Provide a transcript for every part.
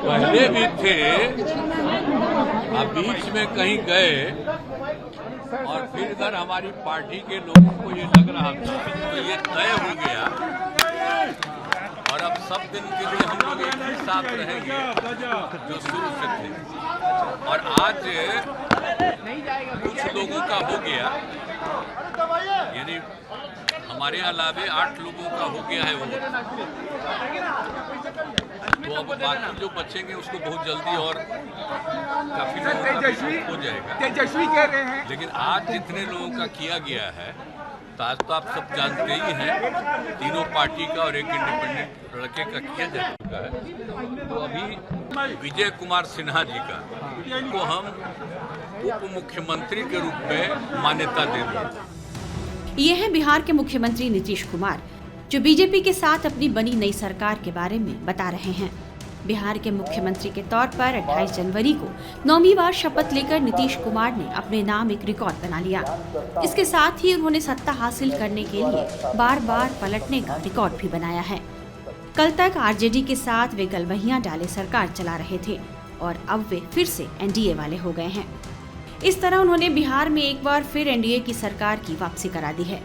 पहले भी थे, अब बीच में कहीं गए और फिर इधर हमारी पार्टी के लोगों को ये लग रहा था तो ये तय हो गया और अब सब दिन के लिए हम लोग एक ही साथ रहेंगे जो शुरू से थे। और आज कुछ लोगों का हो गया, यानी हमारे अलावे 8 लोगों का हो गया है वो, तो अब बाकी जो बचेंगे उसको बहुत जल्दी और काफी लोगों हो जाएगा। तेजस्वी कह रहे हैं, लेकिन आज जितने लोगों का किया गया है तो आज तो आप सब जानते ही हैं, तीनों पार्टी का और एक इंडिपेंडेंट लड़के का किया जा चुका है। तो अभी विजय कुमार सिन्हा जी का को हम उप मुख्यमंत्री के रूप में मान्यता दे दें। ये है बिहार के मुख्यमंत्री नीतीश कुमार, जो बीजेपी के साथ अपनी बनी नई सरकार के बारे में बता रहे हैं। बिहार के मुख्यमंत्री के तौर पर 28 जनवरी को 9वीं बार शपथ लेकर नीतीश कुमार ने अपने नाम एक रिकॉर्ड बना लिया। इसके साथ ही उन्होंने सत्ता हासिल करने के लिए बार बार पलटने का रिकॉर्ड भी बनाया है। कल तक आरजेडी के साथ वे गलबहियां डाले सरकार चला रहे थे और अब वे फिर से एनडीए वाले हो गए हैं। इस तरह उन्होंने बिहार में एक बार फिर एनडीए की सरकार की वापसी करा दी है।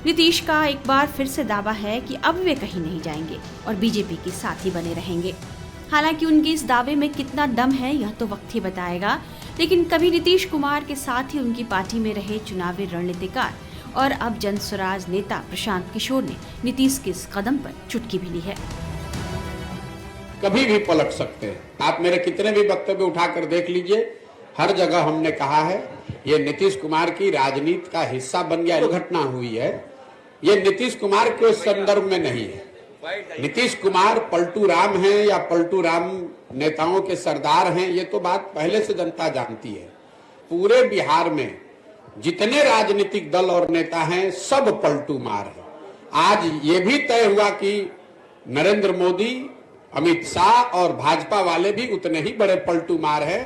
नीतीश का एक बार फिर से दावा है कि अब वे कहीं नहीं जाएंगे और बीजेपी के साथ ही बने रहेंगे। हालांकि उनके इस दावे में कितना दम है यह तो वक्त ही बताएगा, लेकिन कभी नीतीश कुमार के साथ ही उनकी पार्टी में रहे चुनावी रणनीतिकार और अब जनस्वराज नेता प्रशांत किशोर ने नीतीश के इस कदम पर चुटकी भी ली है। कभी भी पलट सकते हैं। आप मेरे कितने भी वक्तव्य उठाकर देख लीजिए, हर जगह हमने कहा है ये नीतीश कुमार की राजनीति का हिस्सा बन गया। घटना हुई है, ये नीतीश कुमार के संदर्भ में नहीं है। नीतीश कुमार पलटू राम हैं या पलटू राम नेताओं के सरदार हैं, ये तो बात पहले से जनता जानती है। पूरे बिहार में जितने राजनीतिक दल और नेता हैं सब पलटू मार हैं। आज ये भी तय हुआ कि नरेंद्र मोदी, अमित शाह और भाजपा वाले भी उतने ही बड़े पलटू मार हैं।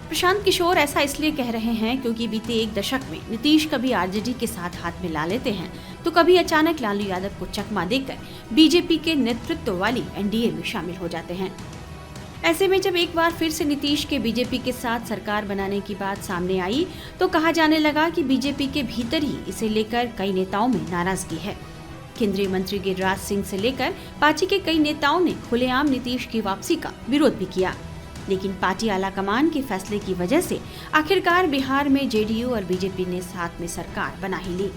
प्रशांत किशोर ऐसा इसलिए कह रहे हैं क्योंकि बीते एक दशक में नीतीश कभी आरजेडी के साथ हाथ मिला लेते हैं तो कभी अचानक लालू यादव को चकमा देकर बीजेपी के नेतृत्व वाली एनडीए में शामिल हो जाते हैं। ऐसे में जब एक बार फिर से नीतीश के बीजेपी के साथ सरकार बनाने की बात सामने आई तो कहा जाने लगा कि बीजेपी के भीतर ही इसे लेकर कई नेताओं में नाराजगी है। केंद्रीय मंत्री गिरिराज सिंह से लेकर पार्टी के कई नेताओं ने खुलेआम नीतीश की वापसी का विरोध भी किया, लेकिन पार्टी आलाकमान के फैसले की वजह से आखिरकार बिहार में जेडीयू और बीजेपी ने साथ में सरकार बना ही ली।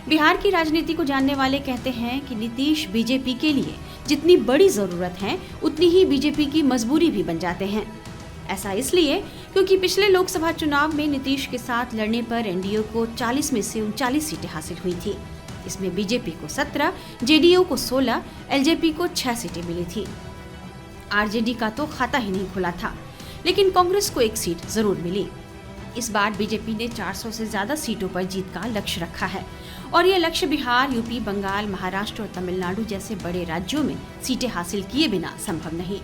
बिहार की राजनीति को जानने वाले कहते हैं कि नीतीश बीजेपी के लिए जितनी बड़ी जरूरत है उतनी ही बीजेपी की मजबूरी भी बन जाते हैं। ऐसा इसलिए क्योंकि पिछले लोकसभा चुनाव में नीतीश के साथ लड़ने पर एनडीए को 40 में से 39 सीटें हासिल हुई थी। इसमें बीजेपी को 17, जेडीयू को 16, एलजेपी को 6 सीटें मिली थी। आरजेडी का तो खाता ही नहीं खुला था, लेकिन कांग्रेस को 1 सीट जरूर मिली। इस बार बीजेपी ने 400 से ज्यादा सीटों पर जीत का लक्ष्य रखा है और यह लक्ष्य बिहार, यूपी, बंगाल, महाराष्ट्र और तमिलनाडु जैसे बड़े राज्यों में सीटें हासिल किए बिना संभव नहीं।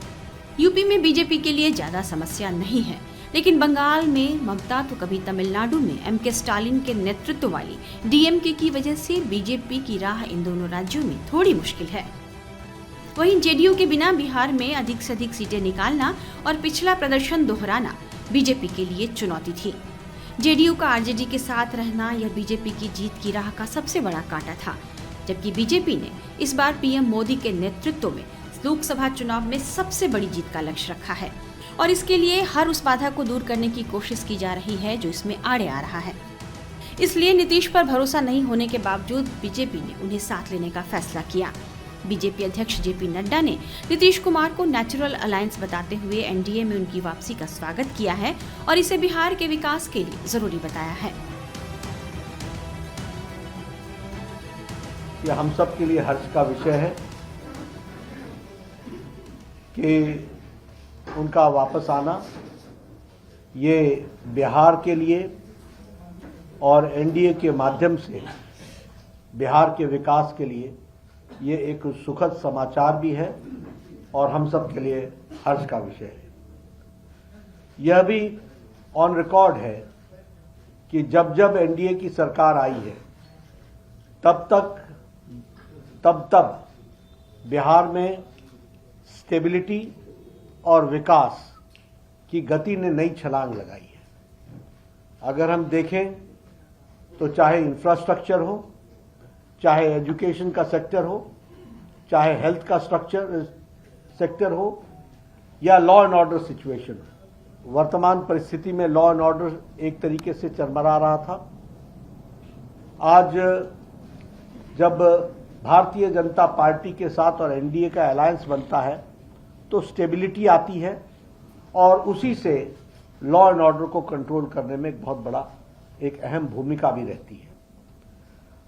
यूपी में बीजेपी के लिए ज्यादा समस्या नहीं है, लेकिन बंगाल में ममता तो कभी तमिलनाडु में एमके स्टालिन के नेतृत्व वाली डीएमके की वजह से बीजेपी की राह इन दोनों राज्यों में थोड़ी मुश्किल है। वहीं जेडीयू के बिना बिहार में अधिक से अधिक सीटें निकालना और पिछला प्रदर्शन दोहराना बीजेपी के लिए चुनौती थी। जेडीयू का आरजेडी के साथ रहना यह बीजेपी की जीत की राह का सबसे बड़ा कांटा था, जबकि बीजेपी ने इस बार पीएम मोदी के नेतृत्व में लोकसभा चुनाव में सबसे बड़ी जीत का लक्ष्य रखा है और इसके लिए हर उस बाधा को दूर करने की कोशिश की जा रही है जो इसमें आड़े आ रहा है। इसलिए नीतीश पर भरोसा नहीं होने के बावजूद बीजेपी ने उन्हें साथ लेने का फैसला किया। बीजेपी अध्यक्ष जेपी नड्डा ने नीतीश कुमार को नेचुरल अलायंस बताते हुए एनडीए में उनकी वापसी का स्वागत किया है और इसे बिहार के विकास के लिए जरूरी बताया है। यह हम सब के लिए हर्ष का विषय है कि उनका वापस आना ये बिहार के लिए और एनडीए के माध्यम से बिहार के विकास के लिए ये एक सुखद समाचार भी है और हम सब के लिए हर्ष का विषय है। यह भी ऑन रिकॉर्ड है कि जब जब एनडीए की सरकार आई है तब बिहार में स्टेबिलिटी और विकास की गति ने नई छलांग लगाई है। अगर हम देखें तो चाहे इंफ्रास्ट्रक्चर हो, चाहे एजुकेशन का सेक्टर हो, चाहे हेल्थ का सेक्टर हो या लॉ एंड ऑर्डर सिचुएशन हो, वर्तमान परिस्थिति में लॉ एंड ऑर्डर एक तरीके से चरमरा रहा था। आज जब भारतीय जनता पार्टी के साथ और एनडीए का अलायंस बनता है तो स्टेबिलिटी आती है और उसी से लॉ एंड ऑर्डर को कंट्रोल करने में एक बहुत बड़ा एक अहम भूमिका भी रहती है।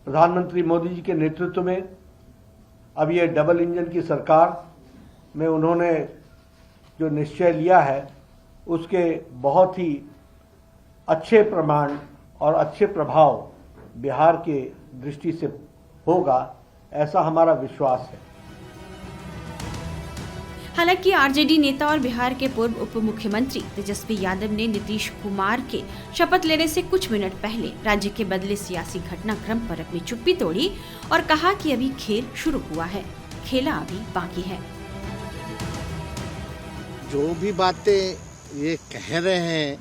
प्रधानमंत्री मोदी जी के नेतृत्व में अब ये डबल इंजन की सरकार में उन्होंने जो निश्चय लिया है उसके बहुत ही अच्छे प्रमाण और अच्छे प्रभाव बिहार के दृष्टि से होगा, ऐसा हमारा विश्वास है। हालांकि आरजेडी नेता और बिहार के पूर्व उप मुख्यमंत्री तेजस्वी यादव ने नीतीश कुमार के शपथ लेने से कुछ मिनट पहले राज्य के बदले सियासी घटनाक्रम पर अपनी चुप्पी तोड़ी और कहा कि अभी खेल शुरू हुआ है, खेला अभी बाकी है। जो भी बातें ये कह रहे हैं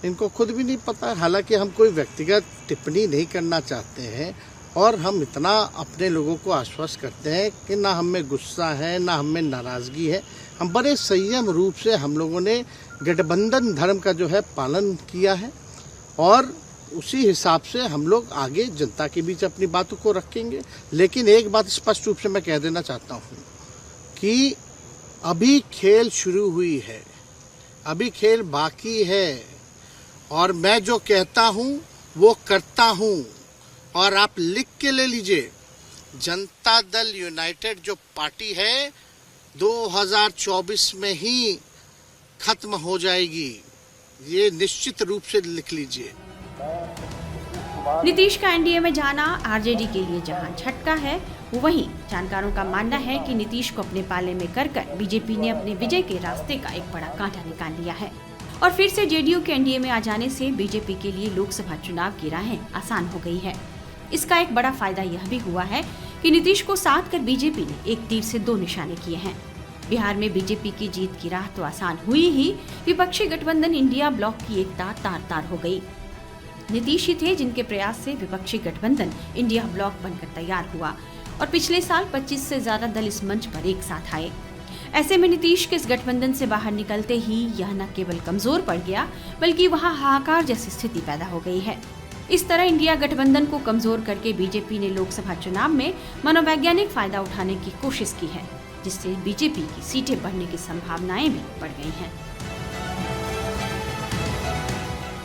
इनको खुद भी नहीं पता। हालांकि हम कोई व्यक्तिगत टिप्पणी नहीं करना चाहते हैं और हम इतना अपने लोगों को आश्वस्त करते हैं कि ना हम में गुस्सा है ना हम में नाराज़गी है। हम बड़े संयम रूप से हम लोगों ने गठबंधन धर्म का जो है पालन किया है और उसी हिसाब से हम लोग आगे जनता के बीच अपनी बातों को रखेंगे। लेकिन एक बात स्पष्ट रूप से मैं कह देना चाहता हूँ कि अभी खेल शुरू हुई है, अभी खेल बाकी है और मैं जो कहता हूँ वो करता हूँ। और आप लिख के ले लीजिए, जनता दल यूनाइटेड जो पार्टी है 2024 में ही खत्म हो जाएगी, ये निश्चित रूप से लिख लीजिए। नीतीश का एनडीए में जाना आरजेडी के लिए जहां झटका है, वहीं जानकारों का मानना है कि नीतीश को अपने पाले में कर बीजेपी ने अपने विजय के रास्ते का एक बड़ा कांटा निकाल लिया है और फिर से जेडीयू के एनडीए में आ जाने से बीजेपी के लिए लोकसभा चुनाव की राहें आसान हो गई है। इसका एक बड़ा फायदा यह भी हुआ है कि नीतीश को साथ कर बीजेपी ने एक तीर से दो निशाने किए हैं। बिहार में बीजेपी की जीत की राह तो आसान हुई ही, विपक्षी गठबंधन इंडिया ब्लॉक की एकता तार तार हो गई। नीतीश ही थे जिनके प्रयास से विपक्षी गठबंधन इंडिया ब्लॉक बनकर तैयार हुआ और पिछले साल 25 से ज्यादा दल इस मंच पर एक साथ आए। ऐसे में नीतीश के इस गठबंधन से बाहर निकलते ही यह न केवल कमजोर पड़ गया बल्कि वहां हाहाकार जैसी स्थिति पैदा हो गई है। इस तरह इंडिया गठबंधन को कमजोर करके बीजेपी ने लोकसभा चुनाव में मनोवैज्ञानिक फायदा उठाने की कोशिश की है, जिससे बीजेपी की सीटें बढ़ने की संभावनाएं भी बढ़ गई हैं।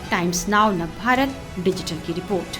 टाइम्स नाउ नव भारत डिजिटल की रिपोर्ट।